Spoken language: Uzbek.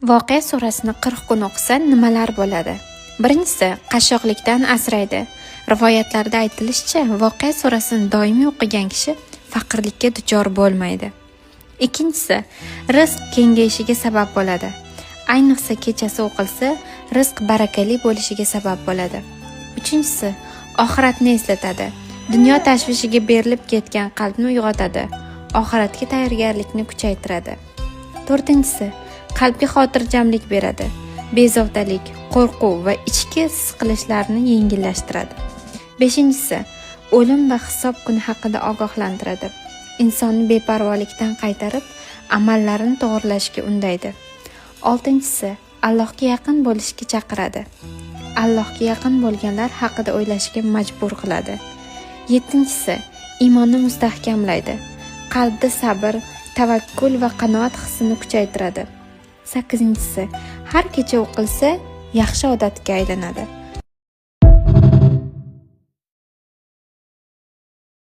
Voqea surasini 40 kun o'qisa nimalar bo'ladi? Birinchisi, qashshoqlikdan asraydi. Rivoyatlarda aytilishicha, Voqea surasini doimiy o'qigan kishi faqirlikka duchor bo'lmaydi. Ikkinchisi, rizq kengayishiga sabab bo'ladi. Ayniqsa kechasi o'qilsa, rizq barakali bo'lishiga sabab bo'ladi. Uchinchisi, oxiratni eslatadi. Dunyo tashvishiga berilib ketgan qalbni uyg'otadi. Oxiratga tayyorgarlikni kuchaytiradi. To'rtinchisi, qalbga xotirjamlik beradi. Bezovtalik, qo'rquv va ichki siqilishlarni yengillashtiradi. Beshinchisi, o'lim va hisob kuni haqida ogohlantiradi. Insonni beparvolikdan qaytarib, amallarini to'g'rilashga undaydi. Oltinchisi, Allohga yaqin bo'lishga chaqiradi. Allohga yaqin bo'lganlar haqida o'ylashga majbur qiladi. Yettinchisi, iymonni mustahkamlaydi. Qalbda sabr, tavakkul va qanoat hissini kuchaytiradi. Sakkizinchisi, har kecha o'qilsa yaxshi odatga aylanadi.